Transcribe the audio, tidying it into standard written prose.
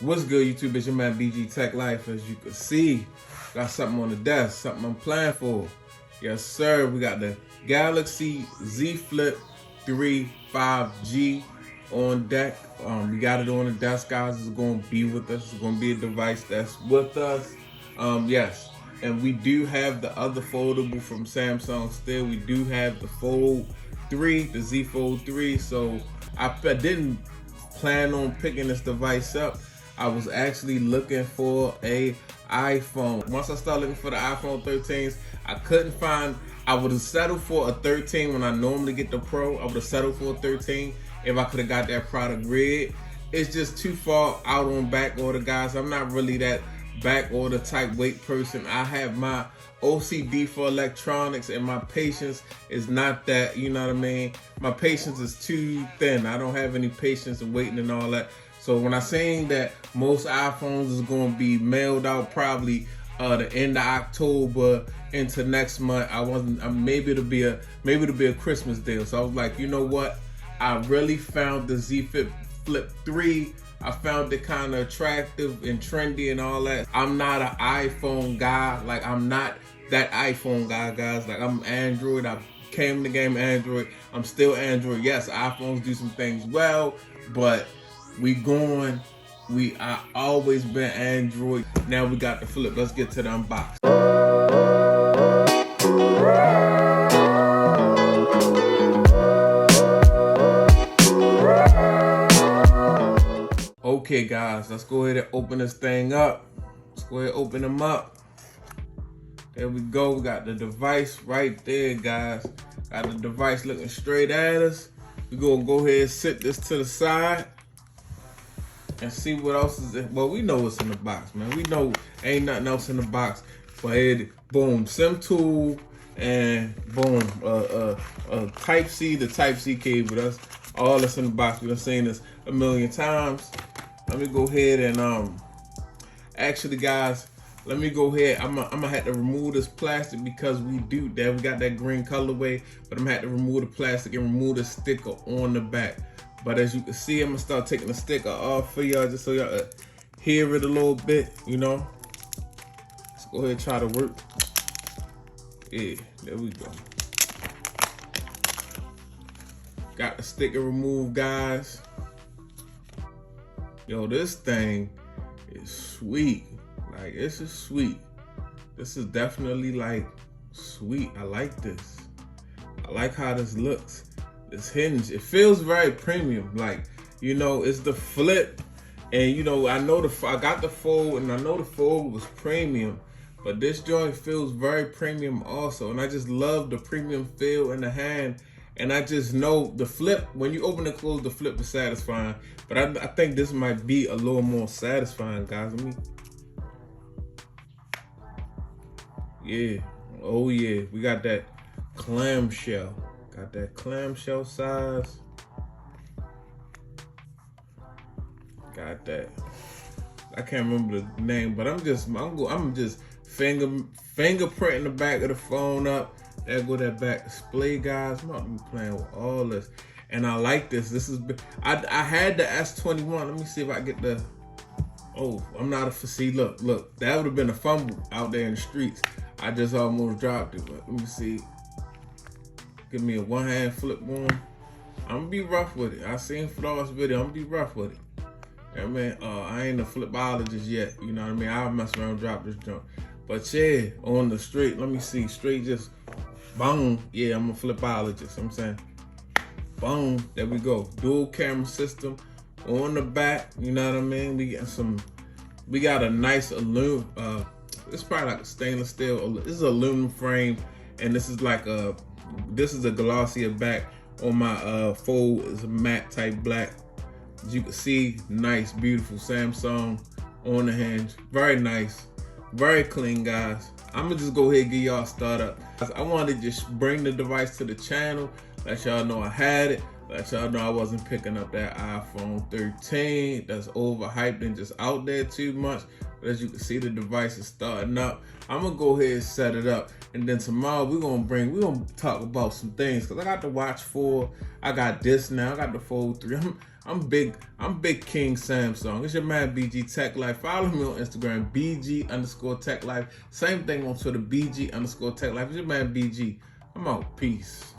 What's good, YouTube? It's your man BG Tech Life. As you can see, got something on the desk, something I'm planning for. Yes, sir. We got the Galaxy Z Flip 3 5G on deck. We got it on the desk, guys. It's going to be with us. It's going to be a device that's with us. Yes. And we do have the other foldable from Samsung still. We do have the Fold 3, the Z Fold 3. So I didn't plan on picking this device up. I was actually looking for a iPhone. Once I started looking for the iPhone 13s, I couldn't find. I would have settled for a 13 when I normally get the Pro. I would have settled for a 13 if I could have got that product red. It's just too far out on back order, guys. I'm not really that back order type weight person. I have my OCD for electronics, and my patience is not that, you know what I mean? My patience is too thin. I don't have any patience in waiting and all that. So when I'm saying that most iPhones is going to be mailed out probably the end of October into next month, maybe it'll be a Christmas deal. So I was like, you know what? I really found the Z Flip 3. I found it kind of attractive and trendy and all that. I'm not an iPhone guy. Like, I'm not that iPhone guy, guys. Like, I'm Android. I came in the game Android. I'm still Android. Yes, iPhones do some things well, but I always been Android. Now we got the Flip. Let's get to the unbox. Okay, guys, let's go ahead and open this thing up. Let's go ahead and open them up. There we go. We got the device right there, guys. Got the device looking straight at us. We're gonna go ahead and set this to the side and see what else is in. Well, we know what's in the box, man. We know ain't nothing else in the box. But here, boom, SIM tool, and boom, Type-C, the Type-C cable. That's all that's in the box. We've seen this a million times. Let me go ahead and actually, guys, let me go ahead. I'm gonna have to remove this plastic because we got that green colorway, but I'm gonna have to remove the plastic and remove the sticker on the back. But as you can see, I'm gonna start taking the sticker off for y'all just so y'all hear it a little bit, you know. Let's go ahead and try to work. Yeah, there we go. Got the sticker removed, guys. Yo, this thing is sweet. Like, this is sweet. This is definitely like sweet. I like this. I like how this looks. This hinge, it feels very premium. Like, you know, it's the Flip, and you know, I got the Fold, and I know the Fold was premium, but this joint feels very premium also, and I just love the premium feel in the hand. And I just know the Flip, when you open and close, the Flip is satisfying, but I think this might be a little more satisfying, guys. Yeah, oh yeah, we got that clamshell. Got that clamshell size. Got that. I can't remember the name, but I'm just fingerprinting the back of the phone up. There go that back display, guys. I'm not be playing with all this, and I like this. I had the S21. Let me see if I get the. Oh, I'm not see. Look, that would have been a fumble out there in the streets. I just almost dropped it, but let me see. Give me a one-hand flip one. I'm gonna be rough with it. I seen Flaw's video. I'm gonna be rough with it. Yeah, man, I ain't a flipologist yet. You know what I mean? I'll mess around and drop this junk. But yeah, on the straight, let me see. Straight just boom. Yeah, I'm a flipologist. I'm saying boom. There we go. Dual camera system on the back. You know what I mean? We got a nice aluminum. It's probably like a stainless steel. This is an aluminum frame, and this is like a. This is a glossier back on my Fold. It's a matte type black. As you can see, nice, beautiful Samsung on the hinge. Very nice, very clean, guys. I'm gonna just go ahead and give y'all a startup. I wanted to just bring the device to the channel, let y'all know I had it, let y'all know I wasn't picking up that iPhone 13 that's overhyped and just out there too much. But as you can see, the device is starting up. I'm gonna go ahead and set it up, and then tomorrow we're gonna talk about some things, because I got the Watch 4, I got this now, I got the Fold 3. I'm big King Samsung. It's your man BG Tech Life. Follow me on Instagram, BG_Tech Life. Same thing on Twitter, BG_Tech Life. It's your man BG. I'm out. Peace.